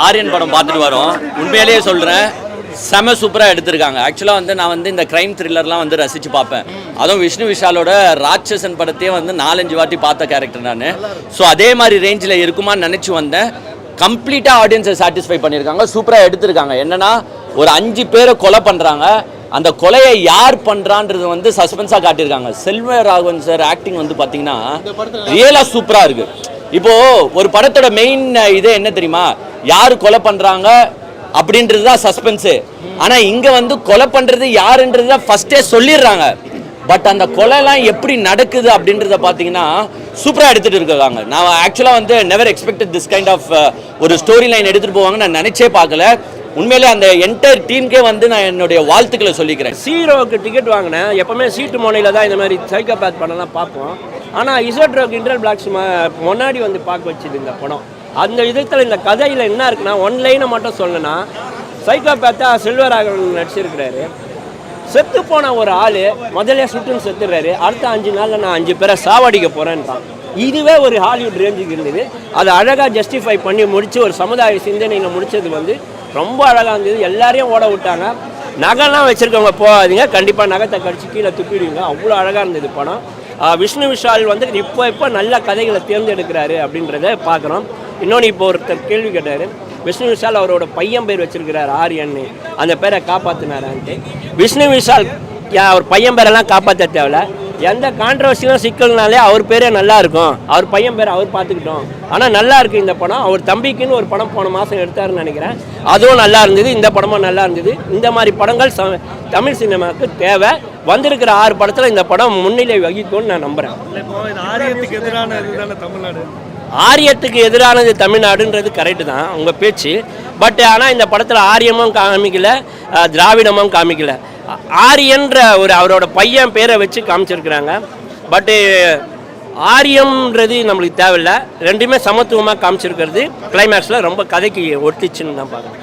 ஆரியன் படம் பார்த்துட்டு வரோம். உண்மையிலேயே சொல்கிறேன், செம சூப்பராக எடுத்திருக்காங்க. ஆக்சுவலாக வந்து நான் வந்து இந்த க்ரைம் த்ரில்லர்லாம் வந்து ரசித்து பார்ப்பேன். அதுவும் விஷ்ணு விஷாலோட ராட்சசன் படத்தையே வந்து 4-5 வாட்டி பார்த்த கேரக்டர் நான். ஸோ அதே மாதிரி ரேஞ்சில் இருக்குமான்னு நினச்சி வந்தேன். கம்ப்ளீட்டாக ஆடியன்ஸை சாட்டிஸ்ஃபை பண்ணியிருக்காங்க. சூப்பராக எடுத்திருக்காங்க. என்னென்னா ஒரு 5 பேரை கொலை பண்ணுறாங்க. அந்த கொலையை யார் பண்ணுறான்றது வந்து சஸ்பென்ஸாக காட்டியிருக்காங்க. செல்வராகவன் சார் ஆக்டிங் வந்து பார்த்தீங்கன்னா ரியலாக சூப்பராக இருக்குது. இப்போது ஒரு படத்தோட மெயின் இதே என்ன தெரியுமா, யார் கொலை பண்ணுறாங்க அப்படின்றது தான் சஸ்பென்ஸு. ஆனால் இங்கே வந்து கொலை பண்ணுறது யாருன்றது தான் ஃபஸ்ட்டே சொல்லிடுறாங்க. பட் அந்த கொலைலாம் எப்படி நடக்குது அப்படின்றத பார்த்தீங்கன்னா சூப்பராக எடுத்துகிட்டு இருக்காங்க. நான் ஆக்சுவலாக வந்து never expected this kind of ஒரு ஸ்டோரி லைன் எடுத்துகிட்டு போவாங்க நான் நினச்சே பார்க்கல. உண்மையிலே அந்த என்டையர் டீமுக்கே வந்து நான் என்னுடைய வாழ்த்துக்களை சொல்லிக்கிறேன். ஹீரோவுக்கு டிக்கெட் வாங்கினேன். எப்போவுமே சீட்டு மோனையில் தான் இந்த மாதிரி சைக்கோபேத் படம்லாம் பார்ப்போம். ஆனால் இசட்ரோக்கு இன்டர் பிளாக்ஸ் முன்னாடி வந்து பார்க்க வச்சுது இந்த படம். அந்த விதத்தில் இந்த கதையில் என்ன இருக்குன்னா, ஒன் லைனை மட்டும் சொல்லணும்னா, சைக்கோபேத்தாக செல்வராகவன் நடிச்சிருக்கிறாரு. செத்து போன ஒரு ஆள் முதல்ல சுட்டுன்னு செத்துடுறாரு. அடுத்த 5 நாளில் நான் 5 பேரை சாவடிக்க போகிறேன்றான். இதுவே ஒரு ஹாலிவுட் ரேஞ்சுக்கு இருந்தது. அதை அழகாக ஜஸ்டிஃபை பண்ணி முடித்து ஒரு சமுதாய சிந்தனையில் முடித்தது வந்து ரொம்ப அழகாக இருந்தது. எல்லாரையும் ஓட விட்டாங்க. நகைலாம் வச்சுருக்கவங்க போகாதீங்க, கண்டிப்பாக நகத்தை கடிச்சு கீழே துப்பிடுவீங்க. அவ்வளோ அழகாக இருந்தது படம். விஷ்ணு விஷால் வந்து இப்போ நல்ல கதைகளை தேர்ந்தெடுக்கிறாரு அப்படின்றத பார்க்குறோம். இன்னொன்று இப்போ ஒருத்தர் கேள்வி கேட்டார், விஷ்ணு விஷால் அவரோட பையன் பேர் வச்சிருக்கிறார் ஆரியன்னு, அந்த பேரை காப்பாற்றினாரான்ட்டு. விஷ்ணு விஷால் அவர் பையன் பேரெல்லாம் காப்பாற்ற தேவையில்ல. எந்த கான்ட்ரவர்சியும் சிக்கல்னாலே அவர் பேரே நல்லா இருக்கும். அவர் பையன் பேரை அவர் பார்த்துக்கிட்டோம். ஆனால் நல்லா இருக்குது இந்த படம். அவர் தம்பிக்குன்னு ஒரு படம் போன மாதம் எடுத்தாருன்னு நினைக்கிறேன். அதுவும் நல்லா இருந்தது. இந்த படமும் நல்லா இருந்தது. இந்த மாதிரி படங்கள் தமிழ் சினிமாவுக்கு தேவை. வந்திருக்கிற 6 படத்தில் இந்த படம் முன்னிலை வகிக்கும்னு நான் நம்புகிறேன். ஆரியத்துக்கு எதிரானது தமிழ்நாடுன்றது கரெக்டு தான் உங்கள் பேச்சு. பட் ஆனால் இந்த படத்தில் ஆரியமும் காமிக்கல, திராவிடமும் காமிக்கல. ஆரியன்ற ஒரு அவரோட பையன் பேரை வச்சு காமிச்சிருக்கிறாங்க. பட்டு ஆரியம்ன்றது நம்மளுக்கு தேவையில்லை. ரெண்டுமே சமத்துவமாக காமிச்சிருக்கிறது கிளைமேக்ஸில் ரொம்ப கதைக்கு ஒட்டிச்சுன்னு நான் பார்க்குறேன்.